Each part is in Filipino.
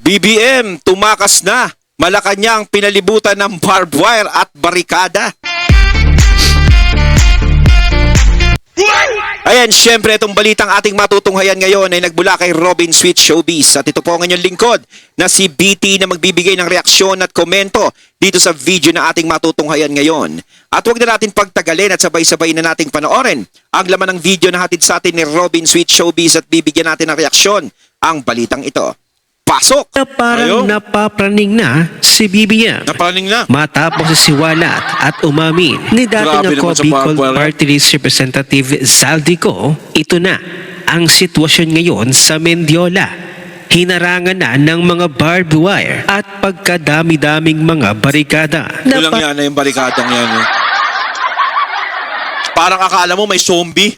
BBM, tumakas na. Malacanang pinalibutan ng barbed wire at barikada. Ayan, syempre itong balitang ating matutunghayan ngayon ay nagbula kay Robin Sweet Showbiz. At ito po ang inyong lingkod na si BT na magbibigay ng reaksyon at komento dito sa video na ating matutunghayan ngayon. At huwag na natin pagtagalin at sabay-sabay na nating panoorin ang laman ng video na hatid sa atin ni Robin Sweet Showbiz at bibigyan natin ng reaksyon ang balitang ito. Pasok! Na parang napapraning na si BBM. Napraning na. Matapos siwalat at umamin ni dating Grabe ako naman sa Bicol barbed wire. Party List Representative Zaldico, ito na ang sitwasyon ngayon sa Mendiola. Hinarangan na ng mga barbed wire at pagkadami-daming mga barikada. Ilang yan na yung barikadang yan. Eh. Parang akala mo may zombie.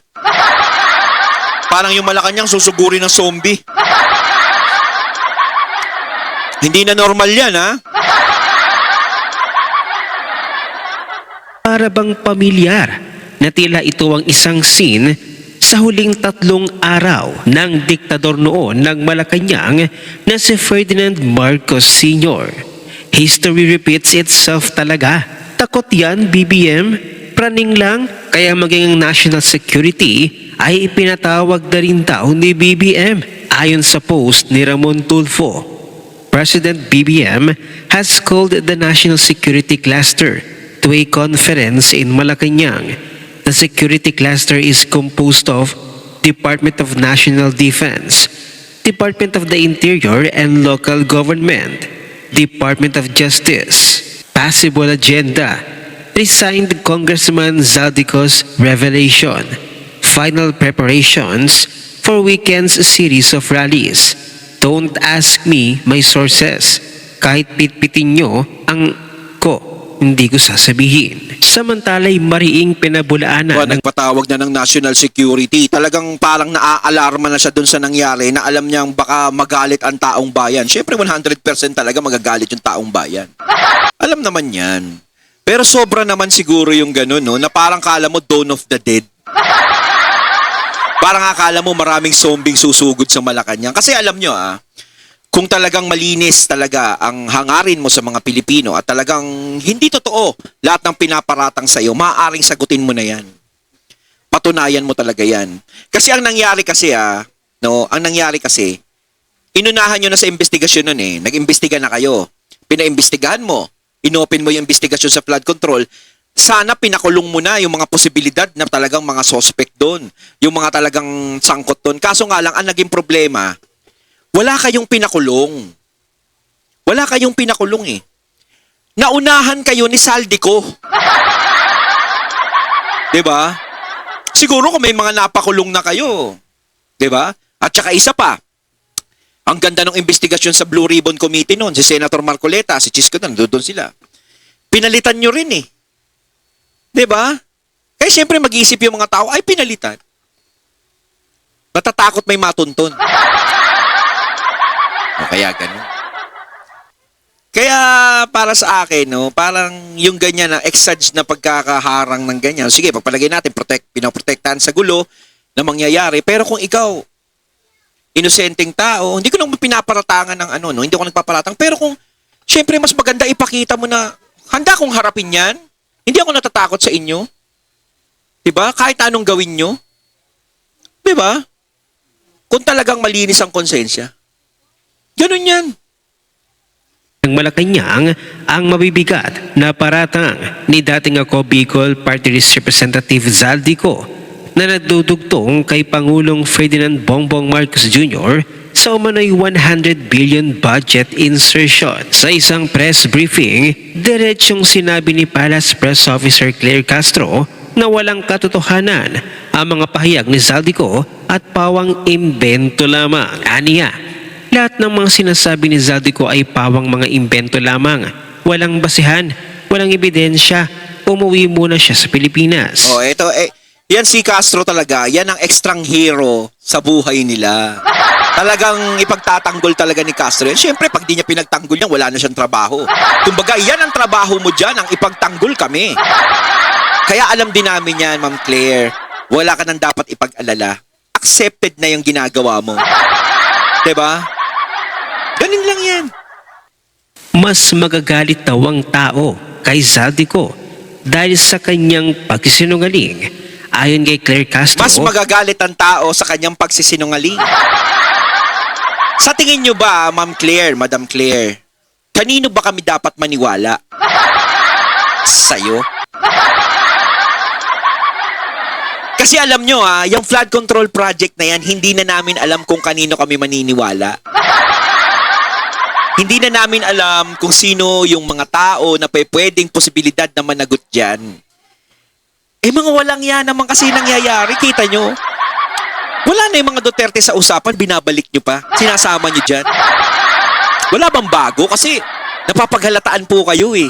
Parang yung Malacanang susuguri ng zombie. Hindi na normal yan, ha? Para bang pamilyar na tila ito ang isang scene sa huling 3 araw ng diktador noon ng Malacanang na si Ferdinand Marcos Sr. History repeats itself talaga. Takot yan, BBM? Praning lang, kaya maging ang national security ay ipinatawag na rin daw ni BBM ayon sa post ni Ramon Tulfo. President BBM has called the National Security Cluster to a conference in Malacanang. The security cluster is composed of Department of National Defense, Department of the Interior and Local Government, Department of Justice. Possible agenda: resigned Congressman Zaldico's revelation. Final preparations for weekend's series of rallies. Don't ask me my sources. Kahit pitpitin nyo ang ko, hindi ko sasabihin. Samantala'y mariing pinabulaanan. Nagpatawag na ng national security. Talagang parang naaalarma na siya dun sa nangyari na alam niyang baka magalit ang taong bayan. Siyempre 100% talaga magagalit yung taong bayan. Alam naman yan. Pero sobra naman siguro yung ganun, no? Na parang kala mo Dawn of the Dead. Parang akala mo maraming zombing susugod sa Malacanang. Kasi alam nyo, kung talagang malinis talaga ang hangarin mo sa mga Pilipino at talagang hindi totoo lahat ng pinaparatang sa iyo, maaaring sagutin mo na yan. Patunayan mo talaga yan. Kasi ang nangyari kasi, inunahan nyo na sa investigasyon nun eh. Nag-imbestiga na kayo. Pinaimbestigahan mo. Inopen mo yung investigasyon sa flood control. Sana pinakulong mo na yung mga posibilidad na talagang mga suspect doon. Yung mga talagang sangkot doon. Kaso nga lang, ang naging problema, wala kayong pinakulong. Wala kayong pinakulong eh. Naunahan kayo ni Zaldico. Diba? Siguro kung may mga napakulong na kayo. Diba? At saka isa pa, ang ganda ng investigasyon sa Blue Ribbon Committee noon, si Senator Marcoleta, si Chisco, doon sila. Pinalitan nyo rin eh. Diba? Kaya siyempre mag-iisip yung mga tao, ay pinalitan. Matatakot may matuntun. O kaya ganun. Kaya para sa akin, no, parang yung ganyan na exage na pagkakaharang ng ganyan. Sige, pagpalagay natin, pinaprotektahan sa gulo na mangyayari. Pero kung ikaw, inosenteng tao, hindi ko nang pinaparatangan ng ano, no, hindi ko nagpaparatang. Pero kung, siyempre mas maganda ipakita mo na, handa kong harapin yan. Hindi ako natatakot sa inyo. Diba? Kahit anong gawin nyo. Diba? Kung talagang malinis ang konsensya. Ganun yan. Ang Malacanang ang mabibigat na paratang ni dating ako Bicol Party List Representative Zaldico na nagdudugtong kay Pangulong Ferdinand Bongbong Marcos Jr. sa umano'y 100 billion budget insertion. Sa isang press briefing, diretsong sinabi ni Palace Press Officer Claire Castro na walang katotohanan ang mga pahayag ni Zaldico at pawang imbento lamang. Aniya, lahat ng mga sinasabi ni Zaldico ay pawang mga imbento lamang. Walang basihan, walang ebidensya. Umuwi muna siya sa Pilipinas. Oh, ito, yan si Castro talaga, yan ang extrang hero sa buhay nila. Talagang ipagtatanggol talaga ni Castro yan. Siyempre, pag di niya pinagtanggol yan, wala na siyang trabaho. Kumbaga, yan ang trabaho mo dyan, ang ipagtanggol kami. Kaya alam din namin yan, Ma'am Claire, wala ka nang dapat ipag-alala. Accepted na yung ginagawa mo. Diba? Ganun lang yan. Mas magagalit daw ang tao kay Zaldico dahil sa kanyang pagsisinungaling. Ayon kay Claire Castro, Mas magagalit ang tao sa kanyang pagsisinungaling. Sa tingin nyo ba, Ma'am Claire, Madam Claire, kanino ba kami dapat maniwala? Sa'yo? Kasi alam nyo yung flood control project na yan, hindi na namin alam kung kanino kami maniniwala. Hindi na namin alam kung sino yung mga tao na pwedeng posibilidad na managot dyan. Mga walang yan naman kasi nangyayari, kita nyo. Wala na yung mga Duterte sa usapan, binabalik nyo pa. Sinasama nyo dyan. Wala bang bago? Kasi napapaghalataan po kayo eh.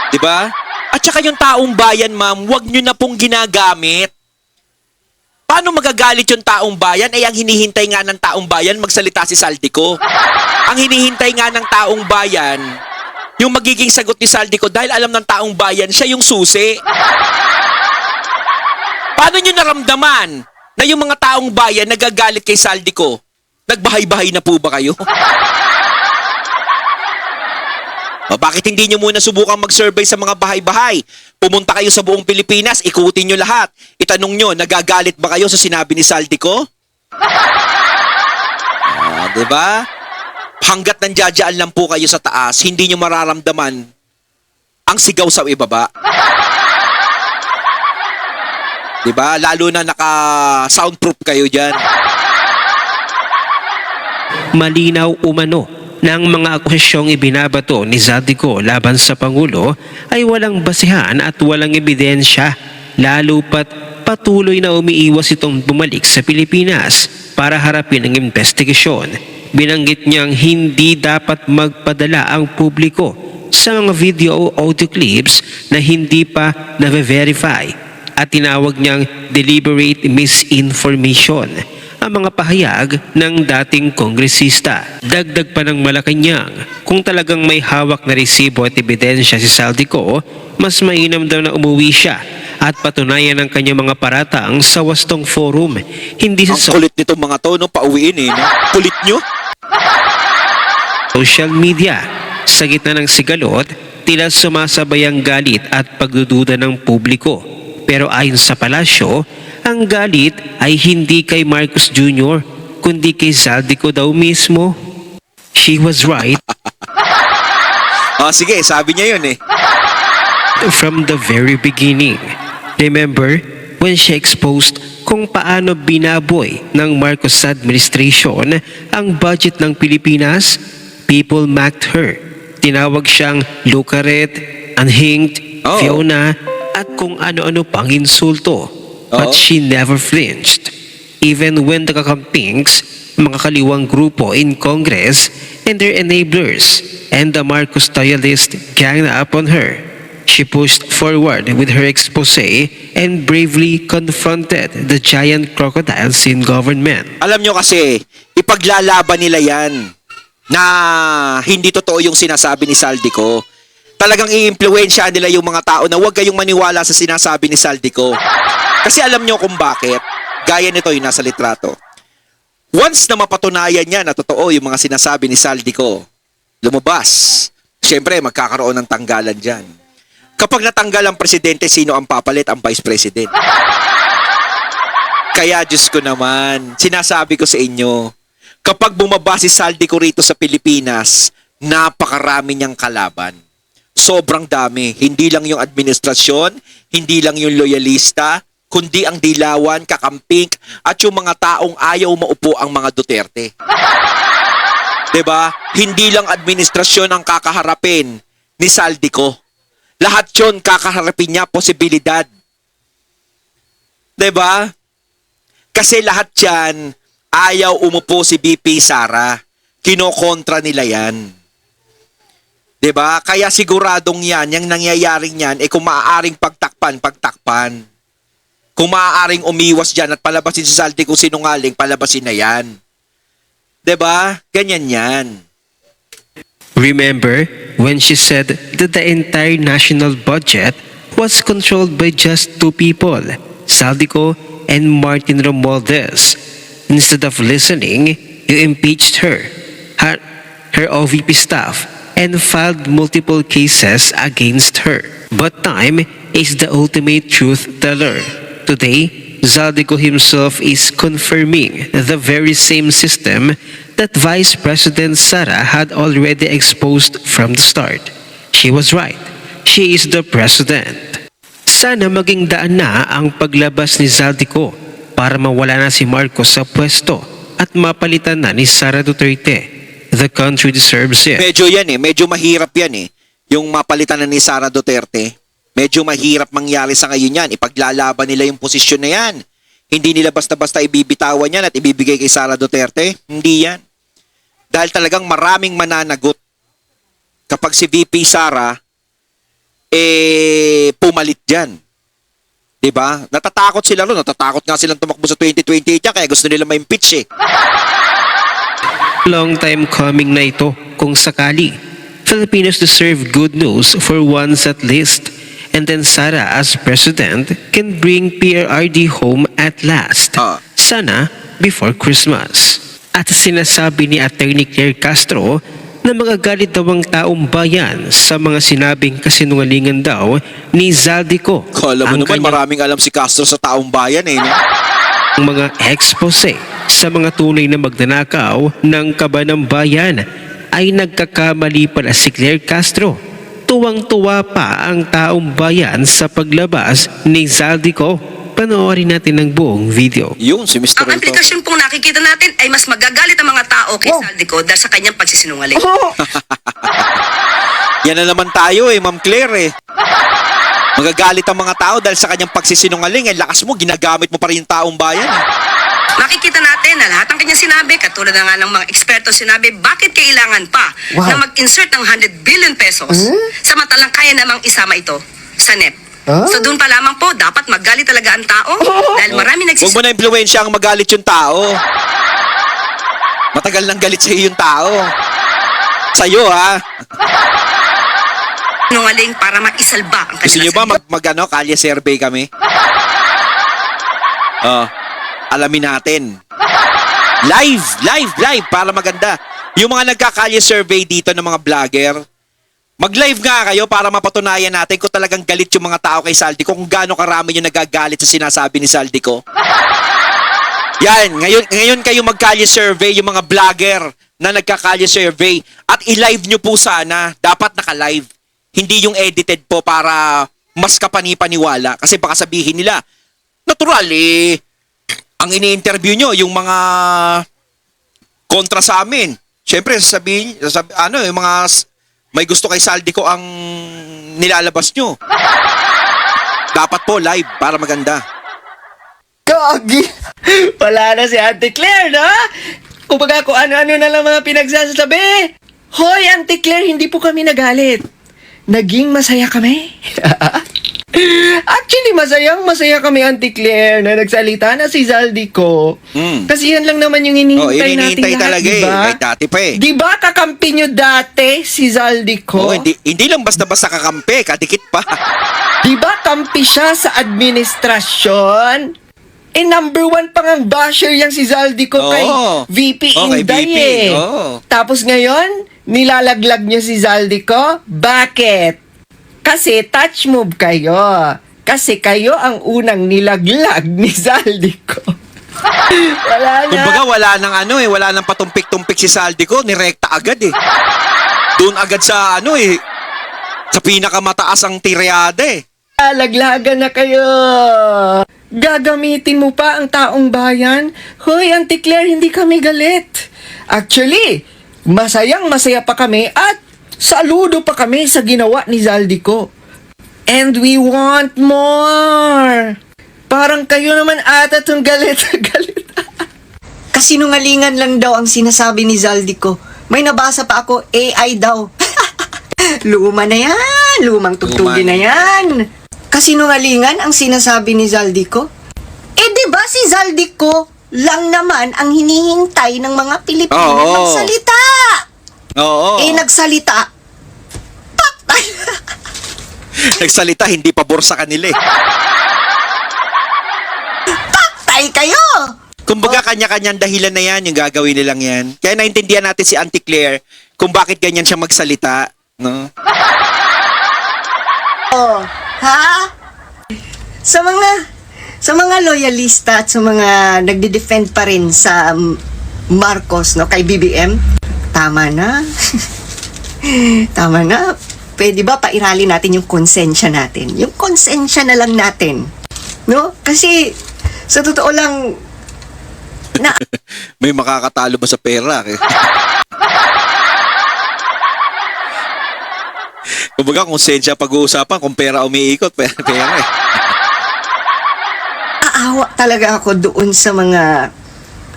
Diba? At saka yung taong bayan, ma'am, wag nyo na pong ginagamit. Paano magagalit yung taong bayan? Ang hinihintay nga ng taong bayan, magsalita si Zaldico. Ang hinihintay nga ng taong bayan, yung magiging sagot ni Zaldico dahil alam ng taong bayan, siya yung susi. Paano nyo naramdaman na yung mga taong bayan nagagalit kay Zaldico? Nagbahay-bahay na po ba kayo? Bakit hindi nyo muna subukang mag-survey sa mga bahay-bahay? Pumunta kayo sa buong Pilipinas, ikutin nyo lahat. Itanong nyo, nagagalit ba kayo sa sinabi ni Zaldico? Diba? Hanggat nandiyadyaan lang po kayo sa taas, hindi nyo mararamdaman ang sigaw sa ibaba. Diba? Lalo na naka-soundproof kayo dyan. malinaw umano ng mga akusasyong ibinabato ni Zaldico laban sa Pangulo ay walang basihan at walang ebidensya, lalo pat patuloy na umiiwas itong bumalik sa Pilipinas para harapin ang investigasyon. Binanggit niyang hindi dapat magpadala ang publiko sa mga video o audio clips na hindi pa na-verify at tinawag niyang deliberate misinformation ang mga pahayag ng dating kongresista. Dagdag pa ng Malacanang, kung talagang may hawak na resibo at ebidensya si Zaldico, mas mainam daw na umuwi siya at patunayan ang kanyang mga paratang sa wastong forum. Hindi sa Ang kulit nito mga to, no? Pauwiin eh. No? Kulit nyo? social media. Sa gitna ng sigalot, tila sumasabay ang galit at pagdududa ng publiko. Pero ayon sa palasyo, ang galit ay hindi kay Marcos Jr., kundi kay Zaldico daw mismo. She was right Sige, sabi niya yun eh. from the very beginning. Remember when she exposed kung paano binaboy ng Marcos administration ang budget ng Pilipinas? People mocked her. Tinawag siyang lukaret, unhinged, Oh. Fiona, at kung ano-ano pang insulto. But Oo. she never flinched. Even when the kakampings, mga kaliwang grupo in Congress and their enablers and the Marcos loyalist ganged up on her, she pushed forward with her expose and bravely confronted the giant crocodiles in government. Alam nyo kasi, ipaglalaban nila yan na hindi totoo yung sinasabi ni Zaldico. Talagang i-impluwensya nila yung mga tao na huwag kayong maniwala sa sinasabi ni Zaldico. Kasi alam nyo kung bakit. Gaya nito yung nasa litrato. Once na mapatunayan niya na totoo yung mga sinasabi ni Zaldico, lumabas. Siyempre, magkakaroon ng tanggalan dyan. Kapag natanggal ang presidente, sino ang papalit? Ang vice president. Kaya, Diyos ko naman, sinasabi ko sa inyo, kapag bumaba si Zaldico rito sa Pilipinas, napakarami niyang kalaban. Sobrang dami. Hindi lang yung administrasyon, hindi lang yung loyalista, kundi ang dilawan, kakamping, at yung mga taong ayaw maupo ang mga Duterte. 'Di ba? Hindi lang administrasyon ang kakaharapin ni Zaldico. Lahat 'yon kakaharapin niya, posibilidad. 'Di ba? Kasi lahat 'yan ayaw umupo si BP Sara. Kinokontra nila 'yan. 'Di ba? Kaya siguradong 'yan, yung nangyayaring 'yan kung maaaring pagtakpan. Kung maaaring umiwas dyan at palabasin si Zaldico sinungaling, palabasin na yan. 'Di ba? Ganyan yan. Remember when she said that the entire national budget was controlled by just two people, Zaldico and Martin Romualdez? Instead of listening, you impeached her. her OVP staff, and filed multiple cases against her. But time is the ultimate truth teller. Today, Zaldico himself is confirming the very same system that Vice President Sara had already exposed from the start. She was right. She is the president. Sana maging daan na ang paglabas ni Zaldico para mawala na si Marcos sa pwesto at mapalitan na ni Sara Duterte. The country deserves it. Medyo yan medyo mahirap yan yung mapalitan na ni Sara Duterte. Medyo mahirap mangyari sa ngayon yan. Ipaglalaban nila yung posisyon na yan. Hindi nila basta-basta ibibitawan yan at ibibigay kay Sara Duterte. Hindi yan. Dahil talagang maraming mananagot kapag si VP Sara pumalit dyan. Diba? Natatakot sila ron. Natatakot nga silang tumakbo sa 2028 yan, kaya gusto nila ma-impeach Long time coming na ito kung sakali. Filipinos deserve good news for once at least. And then Sara as president can bring PRRD home at last. Sana before Christmas. At sinasabi ni Attorney Claire Castro na magagalit daw ang taong bayan sa mga sinabing kasinungalingan daw ni Zaldico. Kala mo naman maraming alam si Castro sa taong bayan no? Ang mga expose sa mga tunay na magnanakaw ng kaba ng bayan ay nagkakamali pala si Claire Castro. Tuwang-tuwa pa ang taong bayan sa paglabas ni Zaldico. Panoorin natin ang buong video. Yun, si Mr. Ang implikasyon pong nakikita natin ay mas magagalit ang mga tao kay Zaldico dahil sa kanyang pagsisinungaling. Yan na naman tayo Ma'am Claire Magagalit ang mga tao dahil sa kanyang pagsisinungaling. Lakas mo, ginagamit mo pa rin yung taong bayan Makikita natin na lahat ng kanyang sinabi, katulad na nga ng mga eksperto sinabi, bakit kailangan pa na mag-insert ng 100 billion pesos samantalang kaya namang isama ito sa NEP. So doon pa lamang po, dapat magalit talaga ang tao dahil marami Huwag mo na impluwensya ang magalit yung tao. Matagal nang galit sa'yo yung tao. Sa'yo sinungaling para maisalba ang Gusto nyo kanilang ba kalye survey kami? Alamin natin. Live para maganda. Yung mga nagkakalye survey dito ng mga vlogger, mag-live nga kayo para mapatunayan natin kung talagang galit yung mga tao kay Zaldico, kung gaano karami yung nagagalit sa sinasabi ni Zaldico. Yan, ngayon kayo magkalye survey, yung mga vlogger na nagkakalye survey, at i-live nyo po sana, dapat naka-live. Hindi yung edited po para mas kapani-paniwala. Kasi baka sabihin nila, natural ang ini-interview nyo, yung mga kontra sa amin. Siyempre, sabihin, yung mga may gusto kay Zaldico ang nilalabas nyo. Dapat po live para maganda. Gagi! Wala na si Auntie Claire, no? Kumbaga kung ano-ano na lang mga pinagsasabi. Hoy, Auntie Claire, hindi po kami nagalit. Naging masaya kami. Actually, masaya kami, Auntie Claire, na nagsalita na si Zaldico. Kasi yan lang naman yung hinihintay natin lahat, talaga diba? Kahit dati pa Diba kakampi nyo dati si Zaldico? Hindi lang basta-basta kakampi, kadikit pa. Diba kampi siya sa administrasyon? Number 1 pang ang basher yang si Zaldico kay VP Inday Tapos ngayon, nilalaglag niyo si Zaldico? Bakit? Kasi touch move kayo. Kasi kayo ang unang nilaglag ni Zaldico. Wala na. Kumbaga wala nang wala nang patumpik-tumpik si Zaldico, nirekta agad Doon agad sa sa pinakamataas ang tireada Laglagan na kayo. Gagamitin mo pa ang taong bayan? Hoy, Auntie Claire, hindi kami galit. Actually, masayang-masaya pa kami at saludo pa kami sa ginawa ni Zaldico. And we want more. Parang kayo naman ata itong galit. Kasinungalingan lang daw ang sinasabi ni Zaldico. May nabasa pa ako, AI daw. Luma na yan. Lumang tugtugin na yan. Kasinungalingan ang sinasabi ni Zaldico. Diba si Zaldico lang naman ang hinihintay ng mga Pilipino magsalita. Nagsalita. Nagsalita, hindi pabor sa kanila Taktay kayo! Kumbaga, kanya-kanyang dahilan na yan, yung gagawin nilang yan. Kaya naintindihan natin si Auntie Claire kung bakit ganyan siya magsalita. No? Oh, ha? Sa mga loyalista at sa mga nagde-defend pa rin sa Marcos, no, kay BBM, tama na. Tama na. Pwede ba pairali natin yung konsensya natin? Yung konsensya na lang natin. No? Kasi, sa totoo lang, May makakatalo ba sa pera? Kumbaga, konsensya pag-uusapan, kung pera umiikot, pera eh. aawa talaga ako doon sa mga,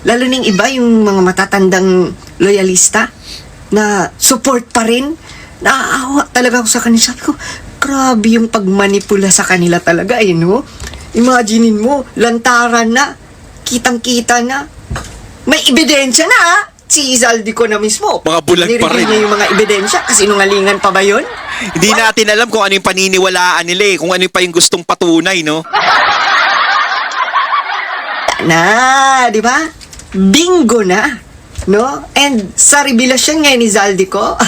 lalo ning iba, yung mga matatandang loyalista na support pa rin. Naaawa talaga ako sa kanila. Sabi ko, grabe yung pagmanipula sa kanila talaga eh, no? Imaginein mo, lantaran na, kitang-kita na, may ebidensya na ha? Si Zaldico na mismo. Mga bulag pa rin. Nireview niya yung mga ebidensya, kasinungalingan pa ba yun? Hindi natin alam kung ano yung paniniwalaan nila eh, kung ano pa yung gustong patunay, no? Na, di ba? Bingo na, no? And sa revelasyon ngayon ni Zaldico,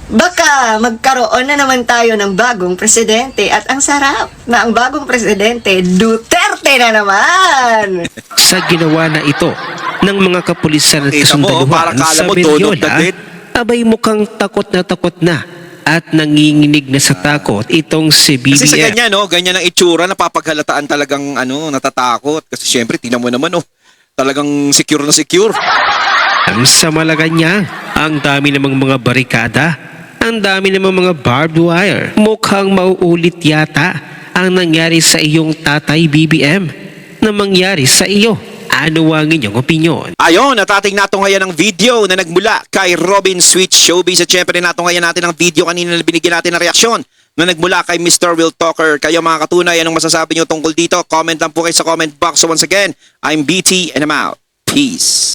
baka magkaroon na naman tayo ng bagong presidente at ang sarap na ang bagong presidente, Duterte na naman! Sa ginawa na ito ng mga kapulisan at Kita mo, kasundaluhan parang kala sa mo, dodot na Benyola, din. abay mukhang takot na at nanginginig na sa takot itong si Kasi sa BBM. ganyan, no, ganyan ang itsura, napapaghalataan talagang natatakot. Kasi syempre, tingnan mo naman, talagang secure na secure. Sa Malacanang, ang dami namang mga barikada, ang dami namang mga barbed wire. Mukhang mauulit yata ang nangyari sa iyong tatay BBM na mangyari sa iyo. Ano ang inyong opinyon? Ayon, at ating natunghayan ng video na nagmula kay Robin Sweet Showbiz. At syempre, natunghayan natin ang video kanina na binigyan natin ng reaksyon na nagmula kay Mr. Will Talker. Kayo mga katunay, anong masasabi nyo tungkol dito? Comment lang po kayo sa comment box. So once again, I'm BT and I'm out. Peace.